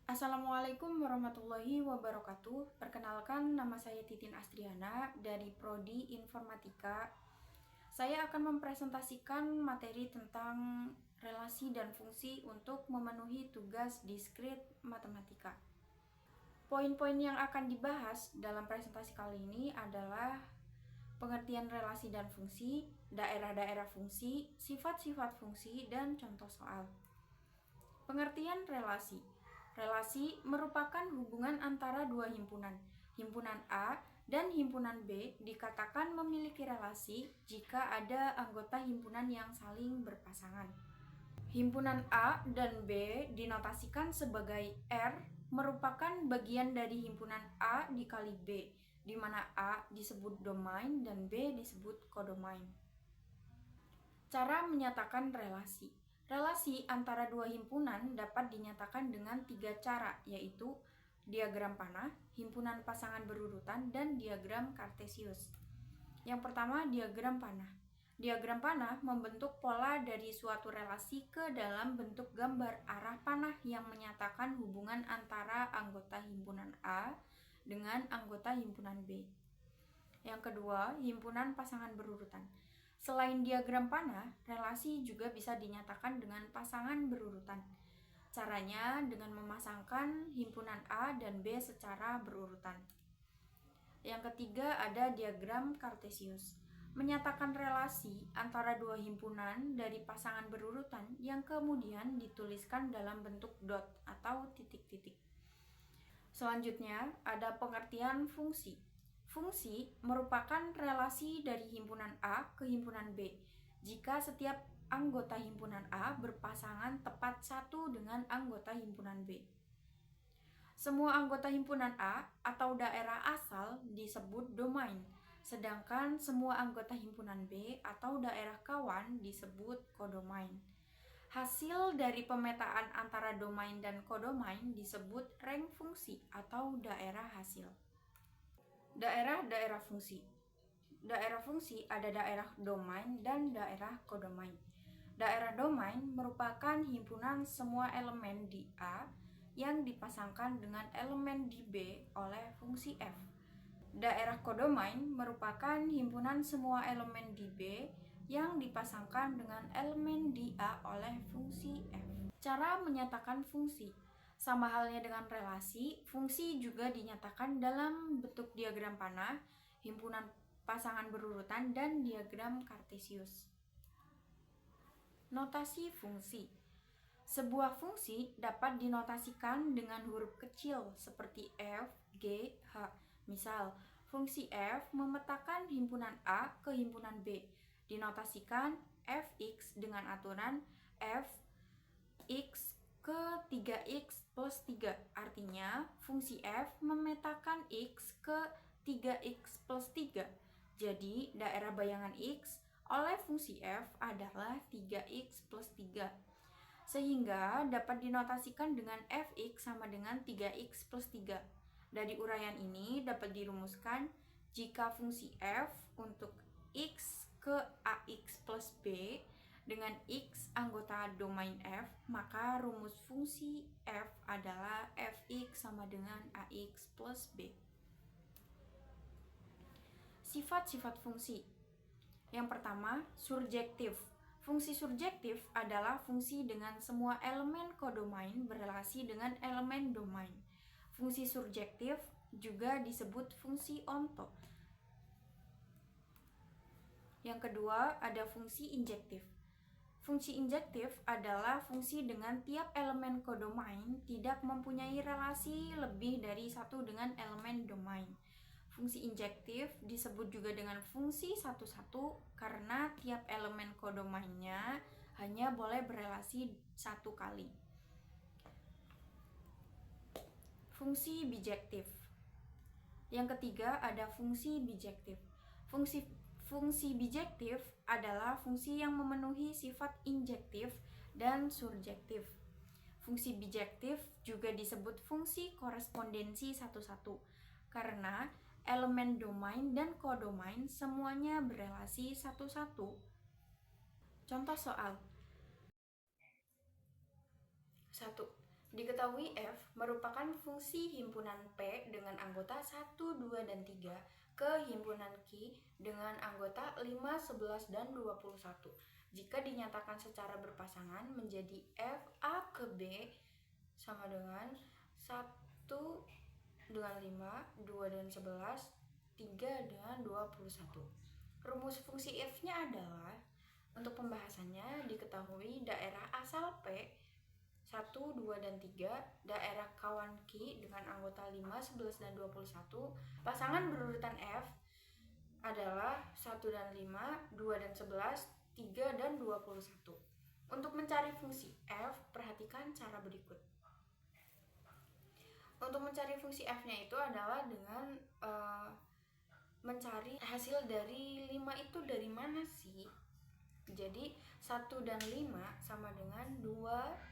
Assalamualaikum warahmatullahi wabarakatuh. Perkenalkan, nama saya Titin Astriana dari Prodi Informatika. Saya akan mempresentasikan materi tentang relasi dan fungsi untuk memenuhi tugas diskrit matematika. Poin-poin yang akan dibahas dalam presentasi kali ini adalah pengertian relasi dan fungsi, daerah-daerah fungsi, sifat-sifat fungsi, dan contoh soal. Pengertian relasi. Relasi merupakan hubungan antara dua himpunan. Himpunan A dan himpunan B dikatakan memiliki relasi jika ada anggota himpunan yang saling berpasangan. Himpunan A dan B dinotasikan sebagai R merupakan bagian dari himpunan A dikali B, di mana A disebut domain dan B disebut kodomain. Cara menyatakan relasi. Relasi antara dua himpunan dapat dinyatakan dengan 3 cara, yaitu diagram panah, himpunan pasangan berurutan, dan diagram kartesius. Yang pertama, diagram panah. Diagram panah membentuk pola dari suatu relasi ke dalam bentuk gambar arah panah yang menyatakan hubungan antara anggota himpunan A dengan anggota himpunan B. Yang kedua, himpunan pasangan berurutan. Selain diagram panah, relasi juga bisa dinyatakan dengan pasangan berurutan. Caranya dengan memasangkan himpunan A dan B secara berurutan. Yang ketiga ada diagram kartesius, menyatakan relasi antara dua himpunan dari pasangan berurutan yang kemudian dituliskan dalam bentuk dot atau titik-titik. Selanjutnya ada pengertian fungsi. Fungsi merupakan relasi dari himpunan A ke himpunan B jika setiap anggota himpunan A berpasangan tepat satu dengan anggota himpunan B. Semua anggota himpunan A atau daerah asal disebut domain, sedangkan semua anggota himpunan B atau daerah kawan disebut kodomain. Hasil dari pemetaan antara domain dan kodomain disebut rank fungsi atau daerah hasil. Daerah-daerah fungsi. Daerah fungsi ada daerah domain dan daerah kodomain. Daerah domain merupakan himpunan semua elemen di A yang dipasangkan dengan elemen di B oleh fungsi f. Daerah kodomain merupakan himpunan semua elemen di B yang dipasangkan dengan elemen di A oleh fungsi f. Cara menyatakan fungsi. Sama halnya dengan relasi, fungsi juga dinyatakan dalam bentuk diagram panah, himpunan pasangan berurutan, dan diagram kartesius. Notasi fungsi. Sebuah fungsi dapat dinotasikan dengan huruf kecil seperti f, g, h. Misal, fungsi f memetakan himpunan A ke himpunan B. Dinotasikan fx dengan aturan f x ke 3x plus 3. Artinya, fungsi f memetakan x ke 3x plus 3. Jadi, daerah bayangan x oleh fungsi f adalah 3x plus 3. Sehingga dapat dinotasikan dengan fx sama dengan 3x plus 3. Dari uraian ini dapat dirumuskan jika fungsi f untuk x ke ax plus b dengan x anggota domain f, maka rumus fungsi f adalah fx sama dengan ax plus b. Sifat-sifat fungsi. Yang pertama, surjektif. Fungsi surjektif adalah fungsi dengan semua elemen kodomain berrelasi dengan elemen domain. Fungsi surjektif juga disebut fungsi onto. Yang kedua, ada fungsi injektif. Fungsi injektif adalah fungsi dengan tiap elemen kodomain tidak mempunyai relasi lebih dari satu dengan elemen domain. Fungsi injektif disebut juga dengan fungsi satu-satu karena tiap elemen kodomainnya hanya boleh berelasi satu kali. Fungsi bijektif. Yang ketiga ada fungsi bijektif. Fungsi bijektif adalah fungsi yang memenuhi sifat injektif dan surjektif. Fungsi bijektif juga disebut fungsi korespondensi satu-satu karena elemen domain dan kodomain semuanya berelasi satu-satu. Contoh soal. 1. Diketahui F merupakan fungsi himpunan P dengan anggota 1, 2, dan 3 ke himpunan Q dengan anggota 5, 11, dan 21. Jika dinyatakan secara berpasangan menjadi F A ke B sama dengan 1 dengan 5, 2 dan 11, 3 dengan 21. Rumus fungsi F-nya adalah, untuk pembahasannya diketahui daerah asal P 1, 2, dan 3, daerah kawan Q dengan anggota 5, 11, dan 21. Pasangan berurutan F adalah 1 dan 5, 2 dan 11, 3 dan 21. Untuk mencari fungsi F, perhatikan cara berikut. Untuk mencari fungsi F-nya itu adalah dengan mencari hasil dari 5 itu dari mana sih? Jadi 1 dan 5 sama dengan 2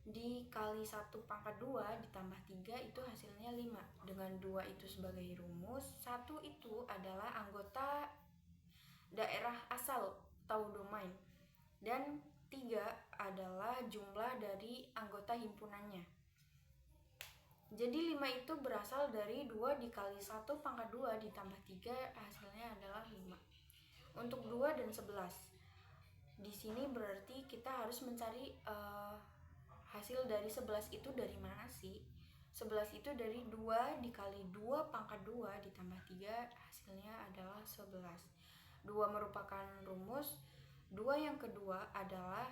dikali 1 pangkat 2 ditambah 3 itu hasilnya 5. Dengan 2 itu sebagai rumus, 1 itu adalah anggota daerah asal atau domain, dan 3 adalah jumlah dari anggota himpunannya. Jadi 5 itu berasal dari 2 dikali 1 pangkat 2 ditambah 3, hasilnya adalah 5. Untuk 2 dan 11, di sini berarti kita harus mencari hasil dari 11 itu dari mana sih? 11 itu dari 2 dikali 2 pangkat 2 ditambah 3, hasilnya adalah 11. 2 merupakan rumus. 2 yang kedua adalah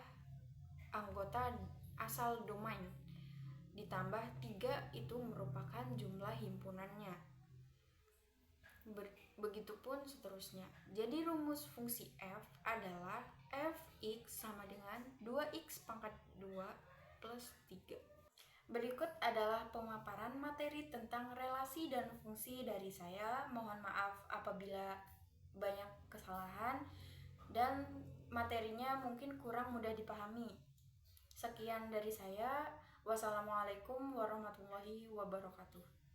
anggota asal domain, ditambah 3 itu merupakan jumlah himpunannya. Begitupun seterusnya. Jadi rumus fungsi F adalah Fx sama dengan 2x pangkat 2 plus 3. Berikut adalah pemaparan materi tentang relasi dan fungsi dari saya. Mohon maaf apabila banyak kesalahan dan materinya mungkin kurang mudah dipahami. Sekian dari saya. Wassalamualaikum warahmatullahi wabarakatuh.